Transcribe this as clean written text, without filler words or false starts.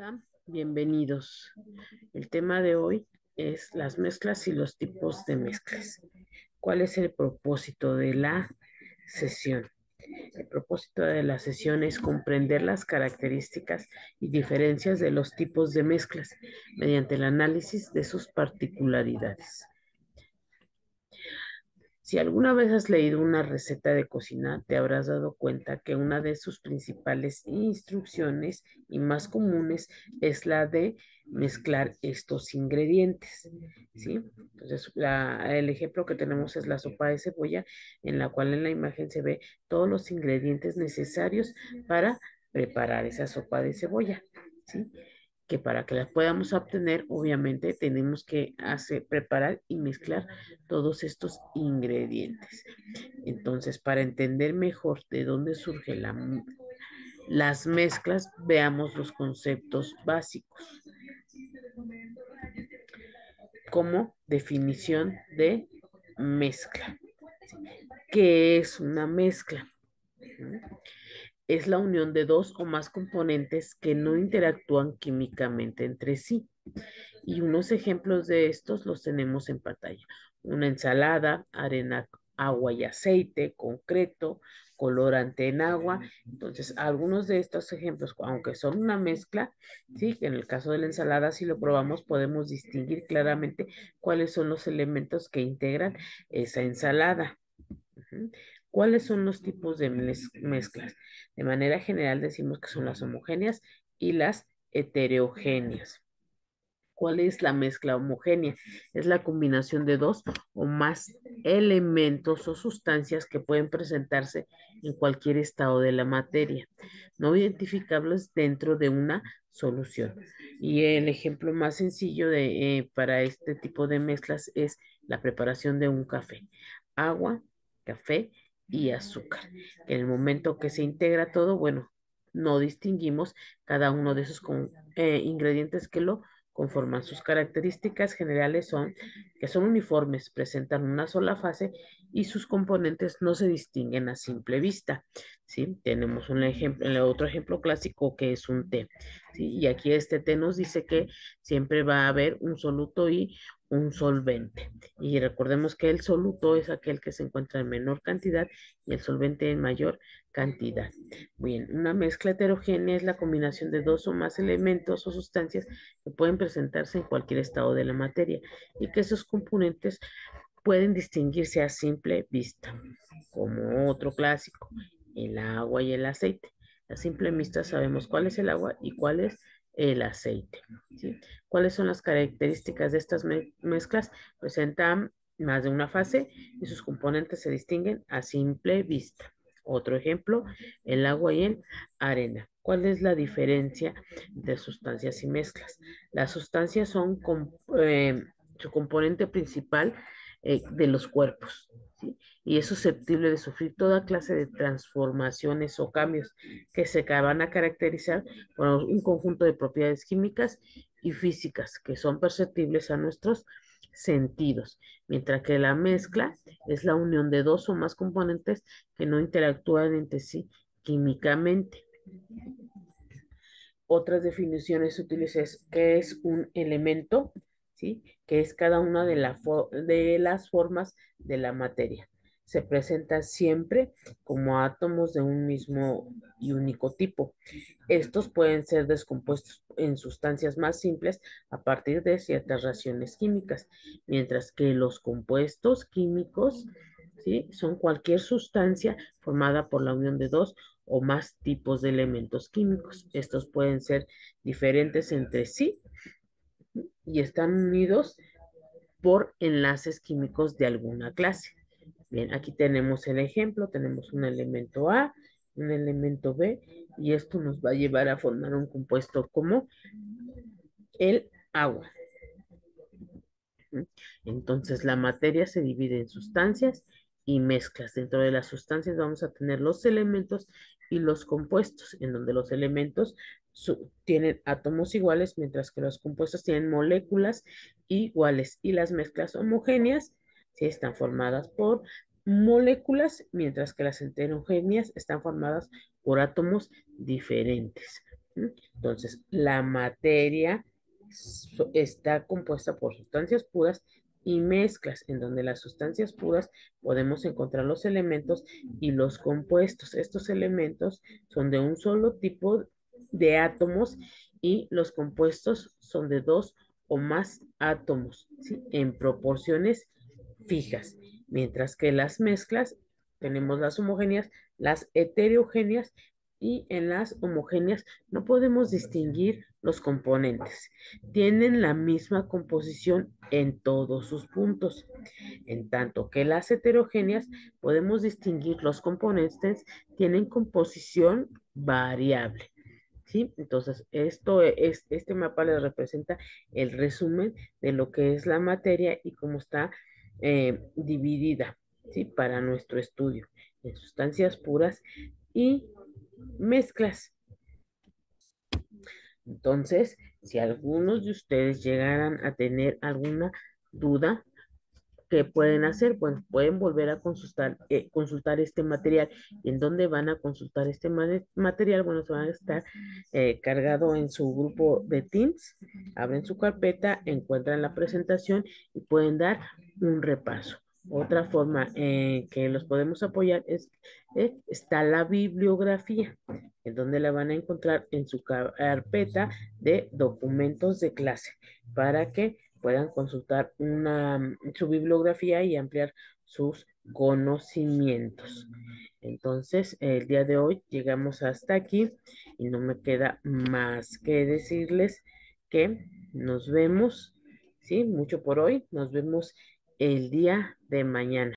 Hola, bienvenidos. El tema de hoy es las mezclas y los tipos de mezclas. ¿Cuál es el propósito de la sesión? El propósito de la sesión es comprender las características y diferencias de los tipos de mezclas mediante el análisis de sus particularidades. Si alguna vez has leído una receta de cocina, te habrás dado cuenta que una de sus principales instrucciones y más comunes es la de mezclar estos ingredientes, ¿sí? Entonces, el ejemplo que tenemos es la sopa de cebolla, en la cual en la imagen se ve todos los ingredientes necesarios para preparar esa sopa de cebolla, ¿sí? Que para que las podamos obtener, obviamente tenemos que preparar y mezclar todos estos ingredientes. Entonces, para entender mejor de dónde surgen las mezclas, veamos los conceptos básicos como definición de mezcla. ¿Qué es una mezcla? Es la unión de dos o más componentes que no interactúan químicamente entre sí. Y unos ejemplos de estos los tenemos en pantalla. Una ensalada, arena, agua y aceite, concreto, colorante en agua. Entonces, algunos de estos ejemplos, aunque son una mezcla, sí, que en el caso de la ensalada, si lo probamos, podemos distinguir claramente cuáles son los elementos que integran esa ensalada. Ujú. ¿Cuáles son los tipos de mezclas? De manera general decimos que son las homogéneas y las heterogéneas. ¿Cuál es la mezcla homogénea? Es la combinación de dos o más elementos o sustancias que pueden presentarse en cualquier estado de la materia, no identificables dentro de una solución. Y el ejemplo más sencillo para este tipo de mezclas es la preparación de un café. Agua, café y azúcar. En el momento que se integra todo, bueno, no distinguimos cada uno de esos ingredientes que lo conforman. Sus características generales son que son uniformes, presentan una sola fase y sus componentes no se distinguen a simple vista. ¿Sí? Tenemos un ejemplo, el otro ejemplo clásico que es un té. ¿Sí? Y aquí este té nos dice que siempre va a haber un soluto y un solvente. Y recordemos que el soluto es aquel que se encuentra en menor cantidad y el solvente en mayor cantidad. Bien, una mezcla heterogénea es la combinación de dos o más elementos o sustancias que pueden presentarse en cualquier estado de la materia y que esos componentes pueden distinguirse a simple vista, como otro clásico, el agua y el aceite. A simple vista sabemos cuál es el agua y cuál es el aceite. ¿Sí? ¿Cuáles son las características de estas mezclas? Presentan más de una fase y sus componentes se distinguen a simple vista. Otro ejemplo, el agua y el arena. ¿Cuál es la diferencia entre sustancias y mezclas? Las sustancias son su componente principal de los cuerpos, ¿sí? Y es susceptible de sufrir toda clase de transformaciones o cambios que se van a caracterizar por un conjunto de propiedades químicas y físicas que son perceptibles a nuestros sentidos, mientras que la mezcla es la unión de dos o más componentes que no interactúan entre sí químicamente. Otras definiciones útiles es qué es un elemento, ¿sí? Que es cada una de las formas de la materia. Se presenta siempre como átomos de un mismo y único tipo. Estos pueden ser descompuestos en sustancias más simples a partir de ciertas reacciones químicas, mientras que los compuestos químicos, ¿sí? Son cualquier sustancia formada por la unión de dos o más tipos de elementos químicos. Estos pueden ser diferentes entre sí y están unidos por enlaces químicos de alguna clase. Bien, aquí tenemos el ejemplo, tenemos un elemento A, un elemento B, y esto nos va a llevar a formar un compuesto como el agua. Entonces, la materia se divide en sustancias y mezclas. Dentro de las sustancias vamos a tener los elementos y los compuestos, en donde los elementos tienen átomos iguales, mientras que los compuestos tienen moléculas iguales. Y las mezclas homogéneas sí están formadas por moléculas, mientras que las heterogéneas están formadas por átomos diferentes. ¿Mm? Entonces, la materia está compuesta por sustancias puras y mezclas, en donde las sustancias puras podemos encontrar los elementos y los compuestos. Estos elementos son de un solo tipo de átomos y los compuestos son de dos o más átomos, ¿sí? En proporciones fijas, mientras que las mezclas tenemos las homogéneas, las heterogéneas y en las homogéneas no podemos distinguir los componentes. Tienen la misma composición en todos sus puntos, en tanto que las heterogéneas podemos distinguir los componentes, tienen composición variable. ¿Sí? Entonces, este mapa les representa el resumen de lo que es la materia y cómo está dividida, ¿sí? Para nuestro estudio en sustancias puras y mezclas. Entonces, si algunos de ustedes llegaran a tener alguna duda, ¿qué pueden hacer? Bueno, pueden volver a consultar este material. ¿Y en dónde van a consultar este material? Bueno, se van a estar cargado en su grupo de Teams. Abren su carpeta, encuentran la presentación y pueden dar un repaso. Otra forma que los podemos apoyar es, está la bibliografía, en donde la van a encontrar en su carpeta de documentos de clase, para que puedan consultar su bibliografía y ampliar sus conocimientos. Entonces, el día de hoy llegamos hasta aquí y no me queda más que decirles que nos vemos, ¿sí? Mucho por hoy. Nos vemos el día de mañana.